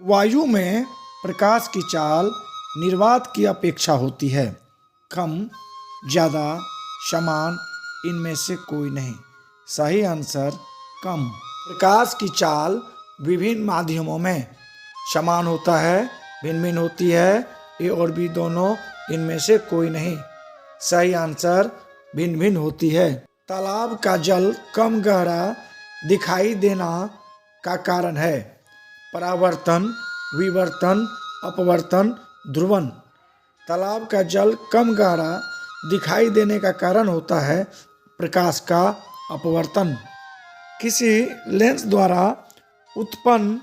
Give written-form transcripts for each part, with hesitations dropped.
वायु में प्रकाश की चाल निर्वात की अपेक्षा होती है। कम, ज़्यादा, समान, इनमें से कोई नहीं। सही आंसर कम। प्रकाश की चाल विभिन्न माध्यमों में समान होता है, भिन्न भिन्न होती है। ए और बी दोनों, इनमें से कोई नहीं। सही आंसर भिन्न भिन्न होती है। तालाब का जल कम गहरा दिखाई देना का कारण है परावर्तन, विवर्तन, अपवर्तन, ध्रुवण। तालाब का जल कम गहरा दिखाई देने का कारण होता है प्रकाश का अपवर्तन। किसी लेंस द्वारा उत्पन्न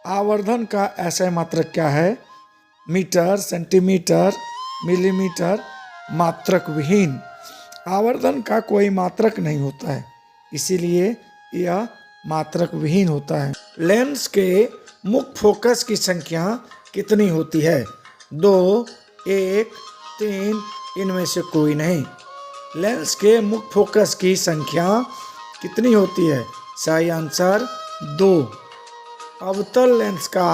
आवर्धन का SI मात्रक क्या है? Metre, centimetre, millimetre. मात्रक विहीन। आवर्धन का कोई मात्रक नहीं होता है, इसीलिए यह मात्रक विहीन होता है। लेंस के मुख्य फोकस की संख्या कितनी होती है? 2, 1, 3, इनमें से कोई नहीं। लेंस के मुख्य फोकस की संख्या कितनी होती है? सही आंसर 2। अवतल लेंस का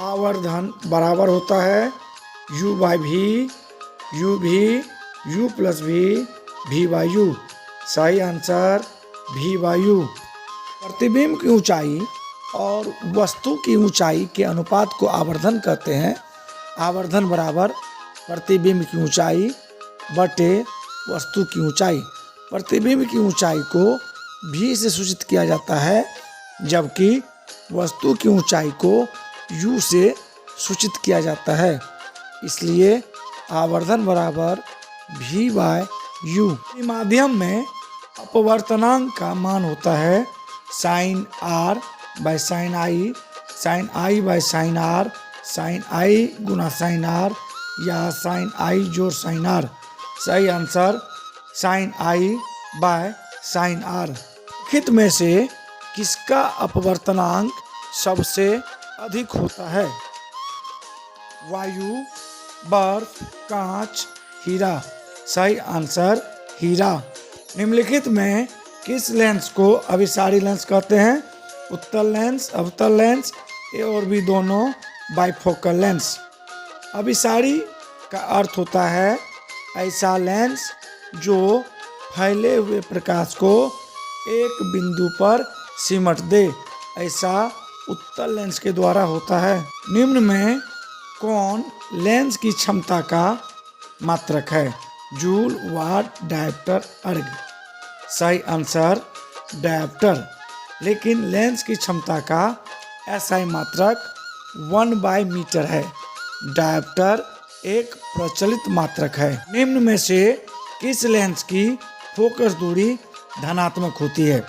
आवर्धन बराबर होता है U/V, UV, U+V, V/U। सही आंसर V/U। प्रतिबिंब की ऊंचाई और वस्तु की ऊंचाई के अनुपात को आवर्धन कहते हैं। आवर्धन बराबर प्रतिबिंब की ऊंचाई बटे वस्तु की ऊंचाई। प्रतिबिंब की ऊंचाई को V से सूचित किया जाता है, जबकि वस्तु की ऊंचाई को U से सूचित किया जाता है। इसलिए आवर्धन बराबर V/U। माध्यम में अपवर्तनांक का मान होता है sin R/sin I, sin I/sin R, sin I Guna sin R या sin I जोड़ sin R। सही आंसर sin I/sin R। लिखित में से किसका अपवर्तनांक सबसे अधिक होता है? वायु, बर्फ, कांच, हीरा। सही आंसर हीरा। निम्नलिखित में किस लेंस को अभिसारी लेंस कहते हैं? उत्तल लेंस, अवतल लेंस। ए और बी दोनों बाइफोकल लेंस। अभिसारी का अर्थ होता है ऐसा लेंस जो फैले हुए प्रकाश को एक बिंदु पर सिमट दे। ऐसा उत्तल लेंस के द्वारा होता है। निम्न में कौन लेंस की क्षमता का मात्रक है? जूल, वाट, डायप्टर, अर्ग। सही आंसर डायप्टर। लेकिन लेंस की क्षमता का SI मात्रक 1/मीटर है। डायप्टर एक प्रचलित मात्रक है। निम्न में से किस लेंस की फोकस दूरी धनात्मक होती है?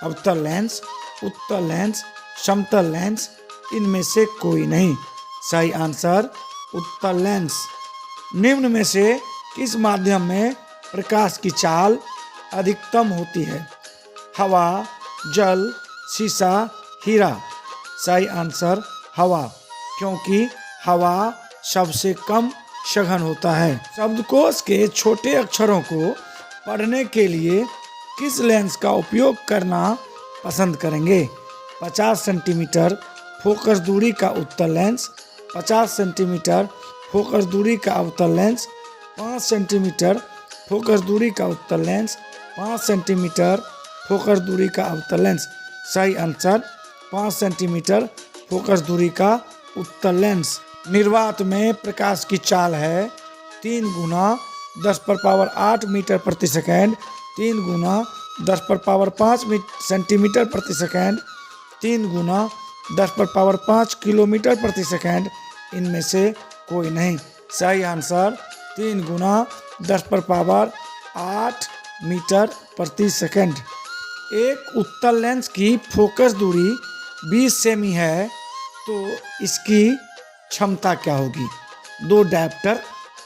अवतल लेंस, उत्तल लेंस, समतल लेंस, इनमें से कोई नहीं। सही आंसर उत्तल लेंस। निम्न में से किस माध्यम में प्रकाश की चाल अधिकतम होती है? हवा, जल, शीशा, हीरा। सही आंसर हवा, क्योंकि हवा सबसे कम सघन होता है। शब्दकोश के छोटे अक्षरों को पढ़ने के लिए किस लेंस का उपयोग करना पसंद करेंगे? 50 सेंटीमीटर फोकस दूरी का उत्तल लेंस, 50 सेंटीमीटर फोकस दूरी का अवतल लेंस, 5 सेंटीमीटर फोकस दूरी का उत्तल लेंस, 5 सेंटीमीटर फोकस दूरी का अवतल लेंस। सही आंसर 5 सेंटीमीटर फोकस दूरी का उत्तल लेंस। निर्वात में प्रकाश की चाल है 3 गुना 10⁸ मीटर प्रति सेकेंड, 3 गुना 10⁵ सेंटीमीटर प्रति सेकेंड, 3 गुना 10⁵ किलोमीटर प्रति सेकेंड, इनमें से कोई नहीं। सही आंसर 3 गुना 10⁸ मीटर प्रति सेकेंड। एक उत्तल लेंस की फोकस दूरी 20 सेमी है, तो इसकी क्षमता क्या होगी? 2 डायप्टर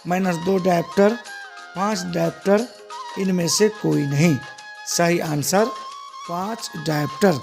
-2 डायप्टर, 5 डायप्टर, इनमें से कोई नहीं। सही आंसर 5 डायप्टर।